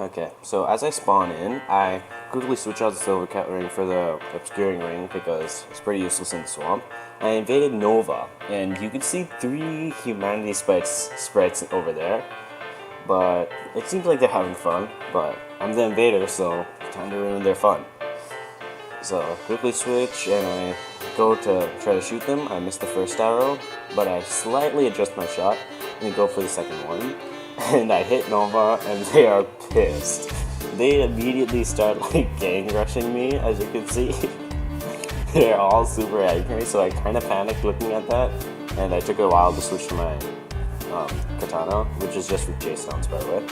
Okay, so as I spawn in, I quickly switch out the Silver Cat ring for the Obscuring ring because it's pretty useless in the swamp. I invaded Nova, and you can see 3 humanity sprites over there. But it seems like they're having fun, but I'm the invader, so time to ruin their fun. So quickly switch, and I go to try to shoot them. I miss the first arrow, but I slightly adjust my shot and go for the second one. And I hit Nova, and they are pissed. They immediately start like gang rushing me, as you can see. They're all super angry, so I kind of panicked looking at that, and I took a while to switch to my katana, which is just for chase downs, by the way.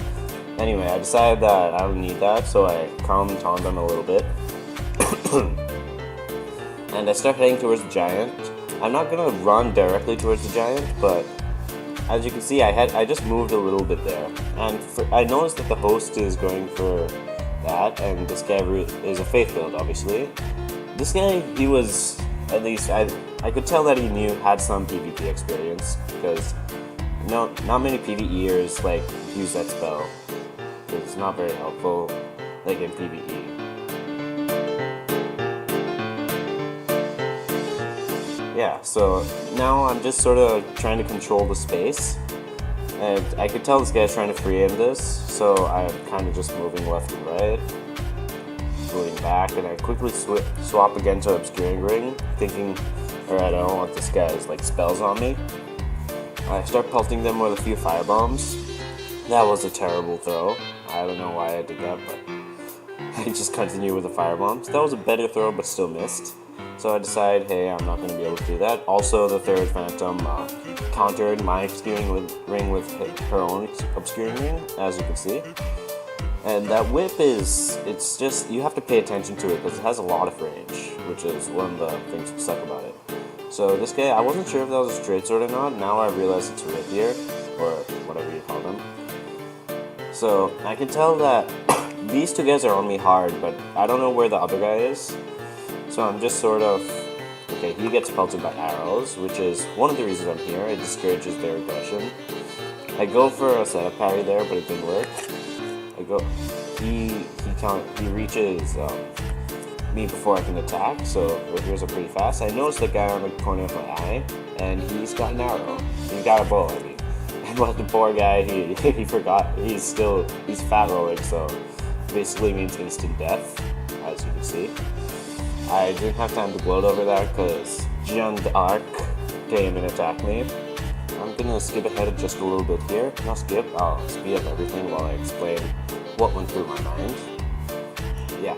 Anyway, I decided that I don't need that, so I calm and taunt them a little bit. And I start heading towards the giant. I'm not gonna run directly towards the giant, but as you can see, I just moved a little bit there, and I noticed that the host is going for that, and this guy is a faith build, obviously. This guy, he was, at least I could tell that he had some PvP experience, because not many PvEers like use that spell. It's not very helpful, like in PvE. Yeah, so now I'm just sort of trying to control the space, and I could tell this guy's trying to free aim this, so I'm kind of just moving left and right, moving back, and I quickly swap again to Obscuring Ring, thinking, alright, I don't want this guy's like spells on me. I start pelting them with a few firebombs. That was a terrible throw. I don't know why I did that, but I just continue with the firebombs. That was a better throw, but still missed. So I decide, hey, I'm not going to be able to do that. Also, the third Phantom countered my Obscuring Ring with her own Obscuring Ring, as you can see. And that whip it's just, you have to pay attention to it because it has a lot of range, which is one of the things that suck about it. So this guy, I wasn't sure if that was a straight sword or not. Now I realize it's a rapier, or whatever you call them. So I can tell that these 2 guys are on me hard, but I don't know where the other guy is. So I'm just sort of, okay, he gets pelted by arrows, which is one of the reasons I'm here. It discourages their aggression. I go for a setup parry there, but it didn't work. He reaches me before I can attack, so rapiers are pretty fast. I noticed the guy on the corner of my eye, and he's got an arrow. He's got a bow, I mean. And what the poor guy, he forgot, he's fat rolling, so basically means instant death, as you can see. I didn't have time to gloat over that because Jeanne d'Arc came and attacked me. I'm gonna skip ahead just a little bit here. Not skip, I'll speed up everything while I explain what went through my mind. Yeah.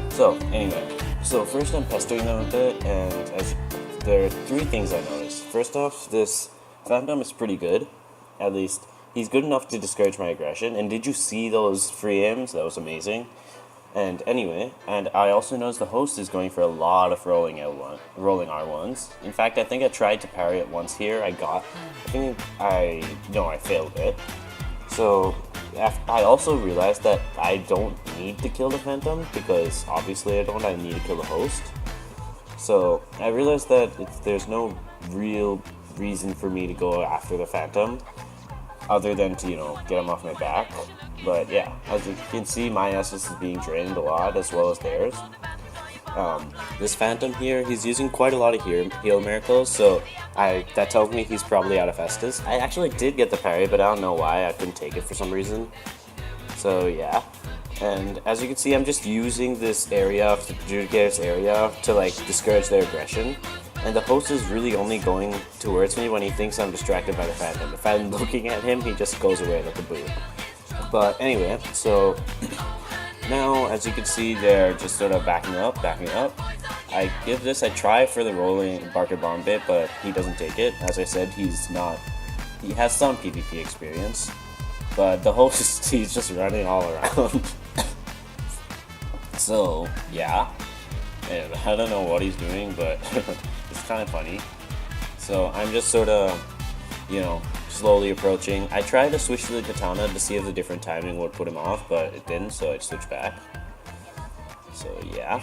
So, anyway. So first I'm pestering them a bit, and there are 3 things I noticed. First off, this Phantom is pretty good. At least, he's good enough to discourage my aggression. And did you see those free aims? That was amazing. And anyway, and I also noticed the host is going for a lot of rolling R1s. In fact, I think I tried to parry it once here. I failed it. So I also realized that I don't need to kill the Phantom because obviously I need to kill the host. So I realized that there's no real reason for me to go after the Phantom other than to, get him off my back. But yeah, as you can see, my essence is being drained a lot, as well as theirs. This Phantom here, he's using quite a lot of heal miracles, so that tells me he's probably out of Estus. I actually did get the parry, but I don't know why, I couldn't take it for some reason. So yeah, and as you can see, I'm just using this area, the Judicator's area, to like discourage their aggression. And the host is really only going towards me when he thinks I'm distracted by the Phantom. If I'm looking at him, he just goes away like a boo. But anyway, so now, as you can see, they're just sort of backing up. I give this a try for the rolling Barker Bomb bit, but he doesn't take it. As I said, he has some PvP experience, but the host, he's just running all around. So, yeah, and I don't know what he's doing, but it's kind of funny. So I'm just sort of, slowly approaching. I tried to switch to the katana to see if the different timing would put him off, but it didn't, so I switched back. So yeah.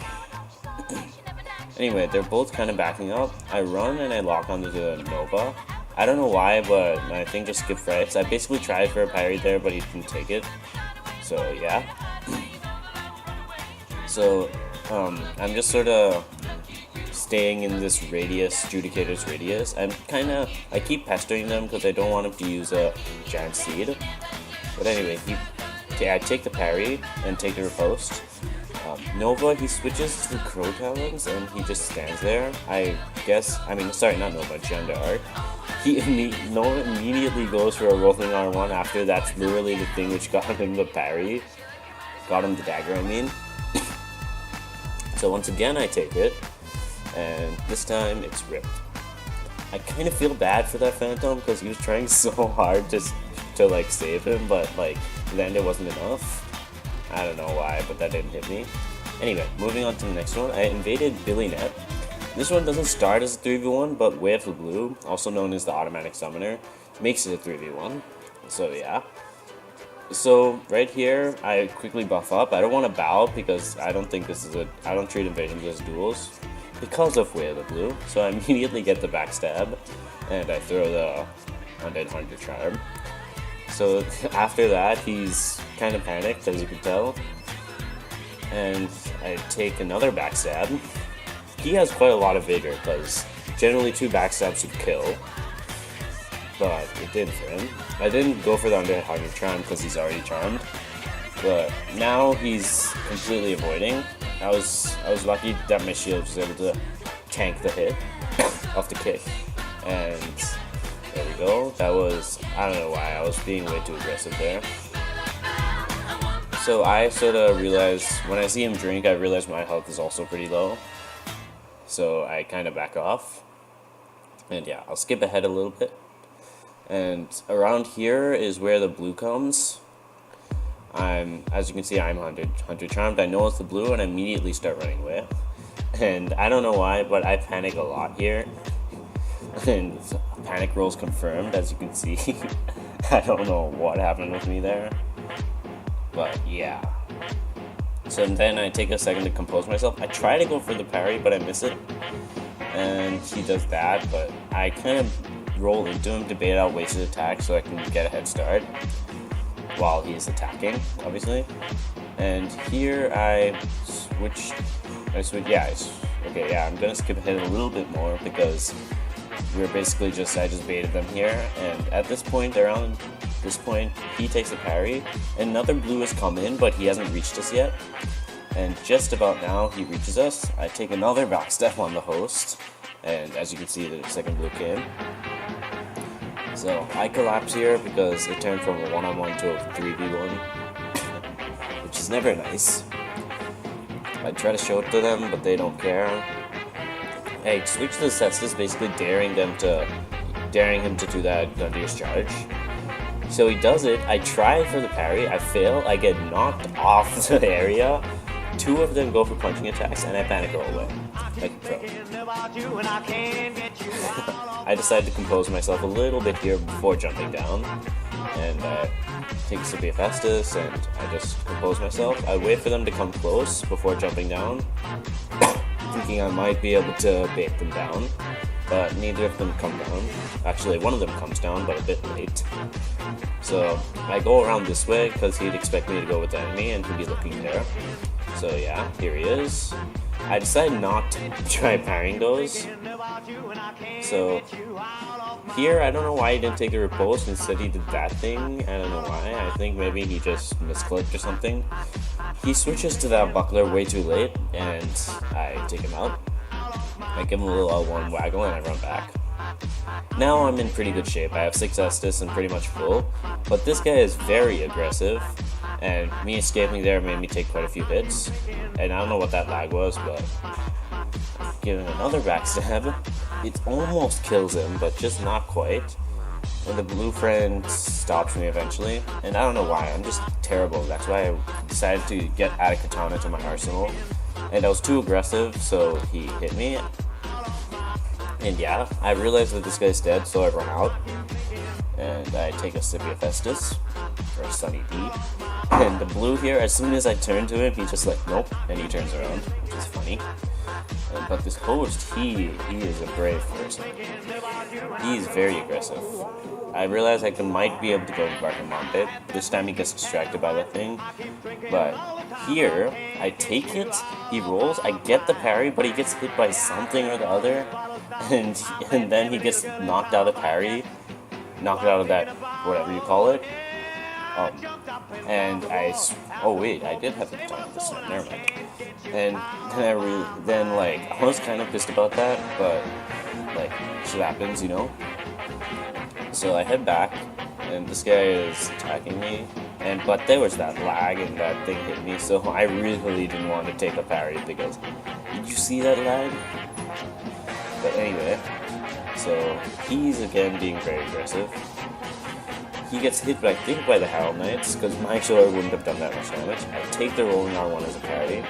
Anyway, they're both kind of backing up. I run and I lock onto the Nova. I don't know why, but my thing just skipped right. So I basically tried for a parry there, but he didn't take it. So yeah. So I'm just sort of staying in this radius, Judicator's radius. I keep pestering them because I don't want him to use a giant seed. But anyway, I take the parry and take the riposte. Nova, he switches to the Crow Talons and he just stands there. Not Nova, Gender Art. Nova immediately goes for a rolling R1 after that's literally the thing which got him the parry. Got him the dagger, I mean. So once again I take it, and this time it's ripped. I kind of feel bad for that Phantom because he was trying so hard to like save him, but like then it wasn't enough. I don't know why, but that didn't hit me. Anyway, moving on to the next one, I invaded Billy Net. This one doesn't start as a 3v1, but Way of the Blue, also known as the automatic summoner, makes it a 3v1. So yeah. So right here, I quickly buff up. I don't want to bow because I don't treat invasions as duels because of Way of the Blue. So I immediately get the backstab and I throw the Undead Hunter Charm. So after that, he's kind of panicked, as you can tell. And I take another backstab. He has quite a lot of vigor because generally 2 backstabs would kill. But it did for him. I didn't go for the Undead Hunter Charm because he's already charmed. But now he's completely avoiding. I was lucky that my shield was able to tank the hit off the kick. And there we go. I don't know why, I was being way too aggressive there. So I sort of realized, when I see him drink, I realize my health is also pretty low. So I kind of back off. And yeah, I'll skip ahead a little bit. And around here is where the blue comes. As you can see, I'm Hunter Charmed. I know it's the blue and I immediately start running away. And I don't know why, but I panic a lot here. And panic rolls confirmed, as you can see. I don't know what happened with me there. But yeah. So then I take a second to compose myself. I try to go for the parry, but I miss it. And he does that, but I kind of roll into him to bait out wasted attack so I can get a head start while he's attacking, obviously. And here I'm gonna skip ahead a little bit more because I just baited them here, and at this point, he takes a parry. Another blue has come in, but he hasn't reached us yet. And just about now, he reaches us. I take another backstep on the host, and as you can see, the second blue came. So I collapse here because it turned from a 1-on-1 to a 3v1, which is never nice. I try to show it to them, but they don't care. I switch to the Cestus, basically daring him to do that Gundyr's charge. So he does it. I try for the parry. I fail. I get knocked off the area. 2 of them go for punching attacks, and I panic roll away like a pro. I decide to compose myself a little bit here before jumping down, and I take Sibia Festus, and I just compose myself. I wait for them to come close before jumping down, thinking I might be able to bait them down, but neither of them come down. Actually, one of them comes down, but a bit late. So I go around this way because he'd expect me to go with the enemy, and he'd be looking there. So yeah, here he is. I decided not to try parrying those. So here, I don't know why he didn't take the riposte. Instead, he did that thing. I don't know why. I think maybe he just misclicked or something. He switches to that buckler way too late, and I take him out. I give him a little L1 waggle, and I run back. Now I'm in pretty good shape. I have 6 Estus and pretty much full, but this guy is very aggressive, and me escaping there made me take quite a few hits, and I don't know what that lag was, but giving another backstab, it almost kills him, but just not quite, and the blue friend stops me eventually, and I don't know why, I'm just terrible. That's why I decided to get add a katana to my arsenal, and I was too aggressive, so he hit me. And yeah, I realized that this guy's dead, so I run out. And I take a Sibia Festus, or Sunny D. And the blue here, as soon as I turn to him, he's just like, nope, and he turns around, which is funny. But this host, he is a brave person. He's very aggressive. I realize I might be able to go back and mop it. This time he gets distracted by the thing. But here, I take it, he rolls, I get the parry, but he gets hit by something or the other. And then he gets knocked out of parry. Knocked out of that, whatever you call it. And oh wait, I did have the time this time, never mind. And then I was kind of pissed about that, but like, shit happens, you know? So I head back, and this guy is attacking me, but there was that lag, and that thing hit me, so I really didn't want to take a parry, because, did you see that lag? But anyway, so he's again being very aggressive. He gets hit, I think, by the Harrow Knights, because my sword wouldn't have done that much damage. I take the rolling R1 as a parry,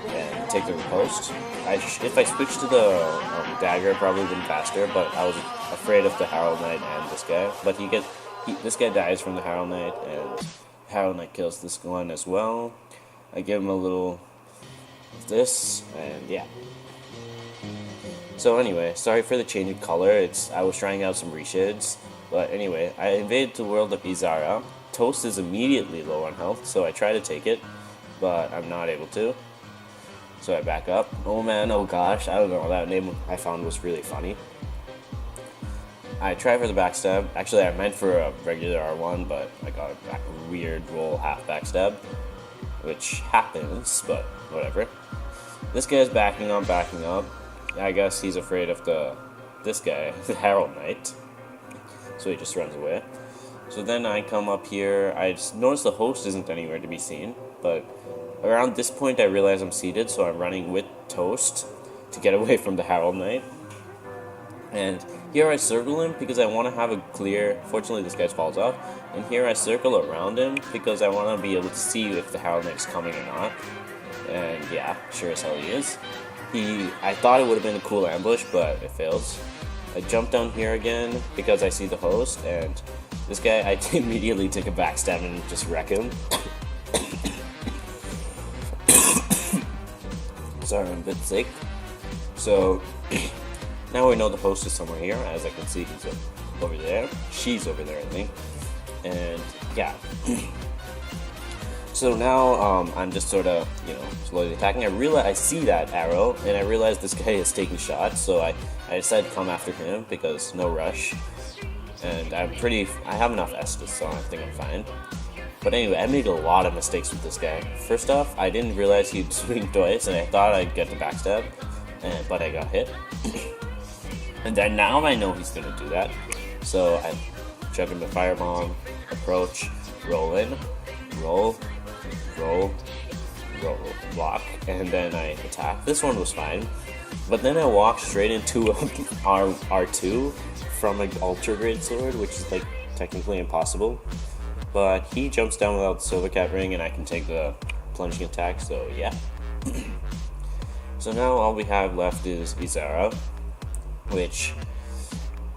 and take the riposte. If I switched to the dagger, it probably would have been faster, but I was afraid of the Harrow Knight and this guy. But this guy dies from the Harrow Knight, and Harrow Knight kills this one as well. I give him a little of this, and yeah. So anyway, sorry for the change of color. I was trying out some reshades. But anyway, I invaded the world of Izara. Toast is immediately low on health, so I try to take it, but I'm not able to. So I back up. Oh man, oh gosh, I don't know, that name I found was really funny. I try for the backstab. Actually, I meant for a regular R1, but I got a weird roll half backstab, which happens, but whatever. This guy's backing up. I guess he's afraid of this guy, the Harrow Knight. So he just runs away. So then I come up here. I just notice the host isn't anywhere to be seen, but around this point I realize I'm seated, so I'm running with Toast to get away from the Harrow Knight. And here I circle him because I want to have a clear... Fortunately, this guy falls off. And here I circle around him because I want to be able to see if the Harrow Knight's coming or not. And yeah, sure as hell he is. I thought it would have been a cool ambush, but it fails. I jump down here again because I see the host, and this guy, I immediately take a backstab and just wreck him. Sorry, I'm a bit sick. So, now we know the host is somewhere here. As I can see, he's over there. She's over there, I think. And, yeah. So now, I'm just sort of, slowly attacking. I see that arrow, and I realize this guy is taking shots, so I decided to come after him, because no rush. And I have enough Estus, so I think I'm fine. But anyway, I made a lot of mistakes with this guy. First off, I didn't realize he'd swing twice, and I thought I'd get the backstab, but I got hit. And then now I know he's gonna do that. So I chuck him the firebomb, approach, roll in, roll, block, and then I attack. This one was fine, but then I walked straight into R2 from an Ultra Great Sword, which is technically impossible. But he jumps down without the Silver Cat Ring, and I can take the plunging attack, so yeah. So now all we have left is Izara, which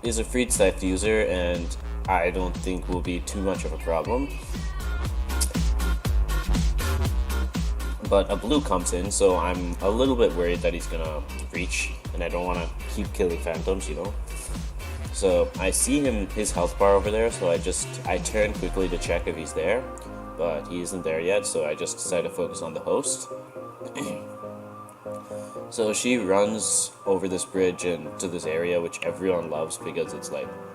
is a Freed Scythe user, and I don't think will be too much of a problem. But a blue comes in, so I'm a little bit worried that he's gonna reach, and I don't want to keep killing phantoms, So I see his health bar over there, so I turn quickly to check if he's there, but he isn't there yet, so I just decide to focus on the host. So she runs over this bridge and to this area, which everyone loves because it's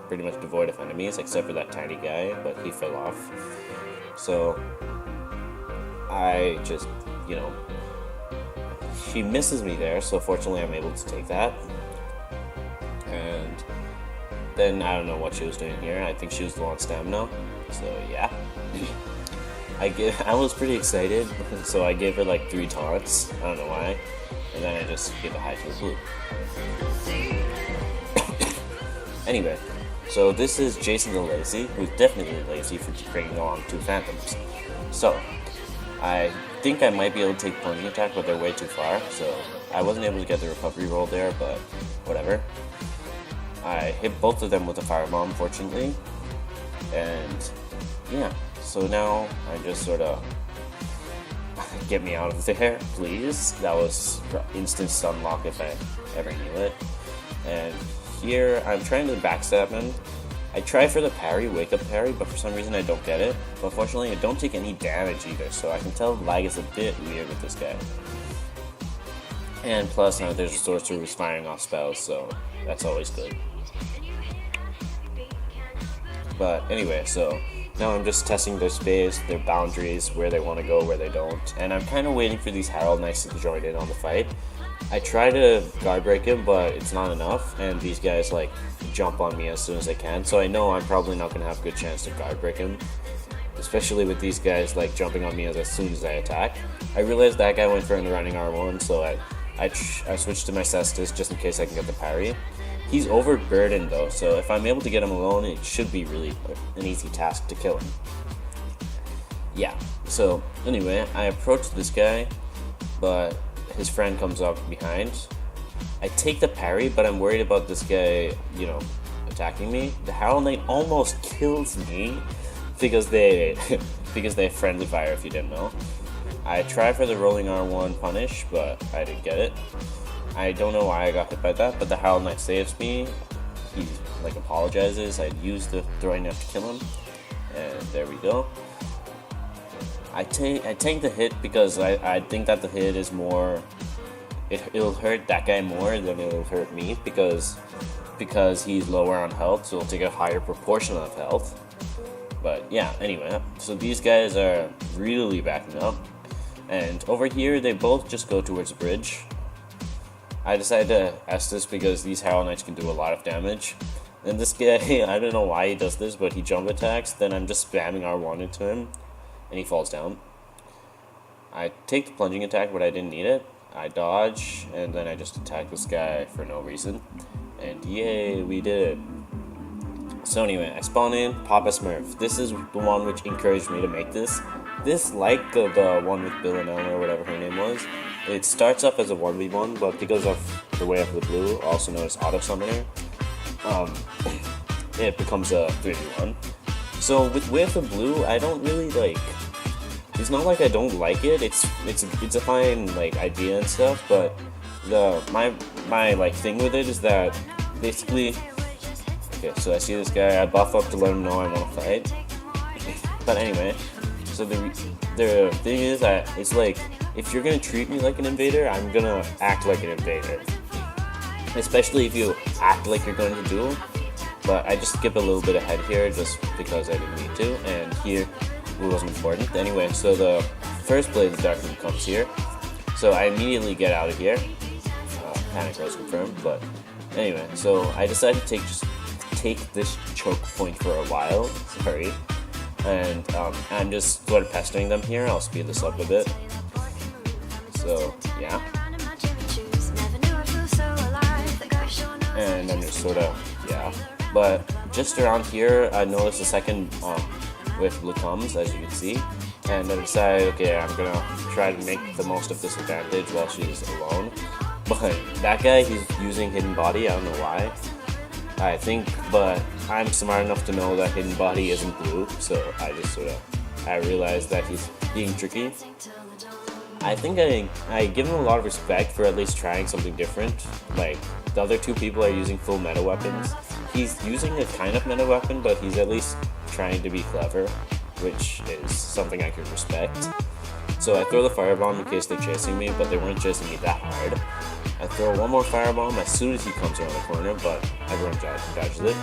pretty much devoid of enemies, except for that tiny guy, but he fell off. So I just, she misses me there, so fortunately I'm able to take that. And then I don't know what she was doing here. I think she was low on stamina, so yeah. I was pretty excited, so I gave her 3 taunts. I don't know why. And then I just gave a high to the blue. Anyway, so this is Jason the Lazy, who's definitely lazy for bringing along 2 phantoms. So, I think I might be able to take plunging attack, but they're way too far, so I wasn't able to get the recovery roll there, but whatever. I hit both of them with a firebomb, fortunately, and yeah, so now I just sort of get me out of there, please. That was instant stun lock if I ever knew it. And here I'm trying to backstab him. I try for the parry, wake up parry, but for some reason I don't get it. But fortunately I don't take any damage either, so I can tell lag is a bit weird with this guy. And plus now there's a sorcerer who's firing off spells, so that's always good. But anyway, so now I'm just testing their space, their boundaries, where they want to go, where they don't. And I'm kind of waiting for these Herald Knights to join in on the fight. I try to guard break him, but it's not enough. And these guys like jump on me as soon as they can. So I know I'm probably not going to have a good chance to guard break him. Especially with these guys like jumping on me as soon as I attack. I realized that guy went for an running R1, so I switched to my Cestus just in case I can get the parry. He's overburdened though, so if I'm able to get him alone, it should be really an easy task to kill him. Yeah, so anyway, I approach this guy, but his friend comes up behind. I take the parry, but I'm worried about this guy, you know, attacking me. The Herald Knight almost kills me because they have friendly fire, if you didn't know. I tried for the rolling R1 punish, but I didn't get it. I don't know why I got hit by that, but the Herald Knight saves me. He like apologizes. I used the throwing knife to kill him, and there we go. I take the hit because I think that the hit is more. It'll hurt that guy more than it'll hurt me because he's lower on health, so it'll take a higher proportion of health. But yeah, anyway, so these guys are really backing up, and over here they both just go towards the bridge. I decided to S this because these Herald Knights can do a lot of damage. And this guy, I don't know why he does this, but he jump attacks, then I'm just spamming R1 into him, and he falls down. I take the plunging attack, but I didn't need it. I dodge, and then I just attack this guy for no reason. And yay, we did it. So anyway, I spawn in, pop a Smurf. This is the one which encouraged me to make this. This, like the one with Bill and Elmer, or whatever her name was, it starts up as a 1v1, but because of the Way of the Blue, also known as Auto Summoner, it becomes a 3v1. So with Way of the Blue, I don't really like. It's not like I don't like it. It's a fine like idea and stuff, but my like thing with it is that basically. Okay, so I see this guy. I buff up to let him know I want to fight. But anyway, so the thing is that it's like, if you're gonna treat me like an invader, I'm gonna act like an invader. Especially if you act like you're going to duel. But I just skip a little bit ahead here just because I didn't need to, and here it wasn't important. Anyway, so the first Blade of Darkness comes here. So I immediately get out of here. Panic was confirmed, but anyway, so I decided to take this choke point for a while. Sorry. And I'm just sort of pestering them here. I'll speed this up a bit. So, yeah. And I'm just sort of, yeah. But just around here, I noticed a second with Blue comes, as you can see. And I decided, okay, I'm gonna try to make the most of this advantage while she's alone. But that guy, he's using Hidden Body, I don't know why. I think, but I'm smart enough to know that Hidden Body isn't blue, so I just I realized that he's being tricky. I think I give him a lot of respect for at least trying something different. Like, the other two people are using full meta weapons. He's using a kind of meta weapon, but he's at least trying to be clever, which is something I can respect. So I throw the firebomb in case they're chasing me, but they weren't chasing me that hard. I throw one more firebomb as soon as he comes around the corner, but everyone dodges it.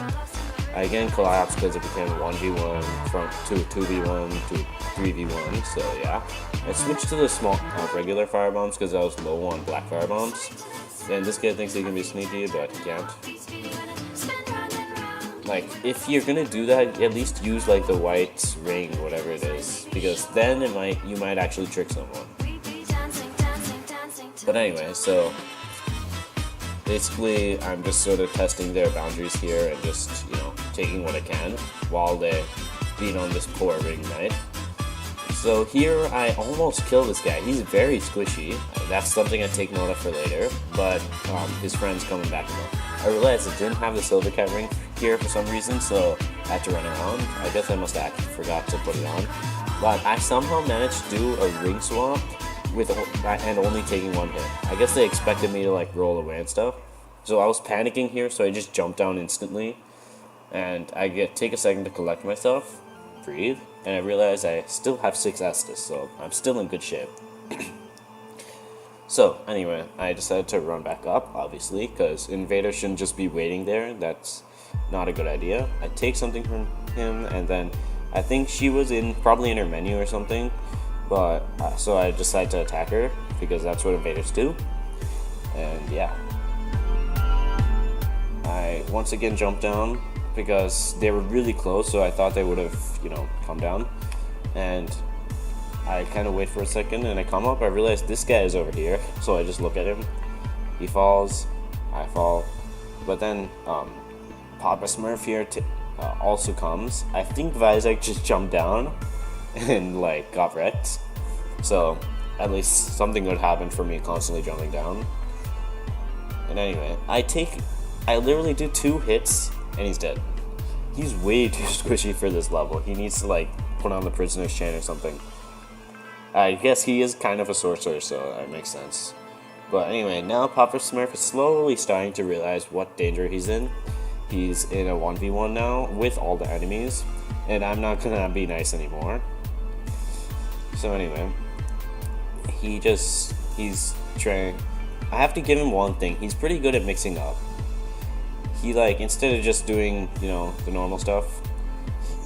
I again collapsed because it became 1v1 from to 2v1 to 3v1, so yeah. I switched to the small regular firebombs because I was low on black firebombs. And this guy thinks he can be sneaky, but he can't. Like, if you're gonna do that, at least use like the white ring, whatever it is, because then you might actually trick someone. But anyway, so basically I'm just sort of testing their boundaries here and just, you know, taking what I can while they beat on this poor ring knight. So here I almost kill this guy. He's very squishy. That's something I take note of for later, but his friend's coming back now. I realized I didn't have the Silver Cat ring here for some reason, so I had to run around. I guess I must have forgot to put it on. But I somehow managed to do a ring swap and only taking one hit. I guess they expected me to like roll away and stuff. So I was panicking here, so I just jumped down instantly. And I take a second to collect myself, breathe, and I realize I still have 6 Estus, so I'm still in good shape. So, anyway, I decided to run back up, obviously, because Invader shouldn't just be waiting there. That's not a good idea. I take something from him, and then I think she was probably in her menu or something, but so I decided to attack her, because that's what invaders do. And yeah. I once again jumped down, because they were really close, so I thought they would have, come down. And I kind of wait for a second, and I come up, I realize this guy is over here, so I just look at him. He falls, I fall, but then Papa Smurf here also comes. I think Vizek just jumped down and got wrecked, so at least something good happened for me constantly jumping down. And anyway, I literally do 2 hits, and he's dead. He's way too squishy for this level. He needs to put on the prisoner's chain or something. I guess he is kind of a sorcerer, so that makes sense. But anyway, now Papa Smurf is slowly starting to realize what danger he's in. He's in a 1v1 now with all the enemies, and I'm not gonna be nice anymore. So anyway, he's trying. I have to give him one thing. He's pretty good at mixing up. He instead of just doing, the normal stuff,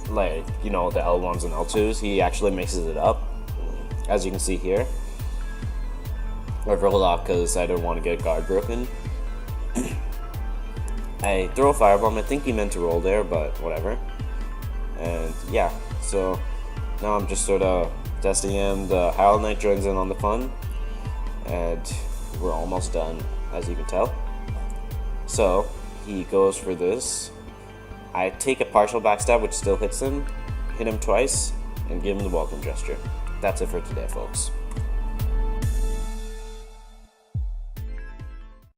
the L1s and L2s, he actually mixes it up. As you can see here, I rolled off because I don't want to get guard broken. I throw a firebomb. I think he meant to roll there, but whatever. And yeah, so now I'm just sort of testing him. The Howl Knight joins in on the fun, and we're almost done, as you can tell. So he goes for this. I take a partial backstab, which still hits him, hit him twice, and give him the welcome gesture. That's it for today, folks.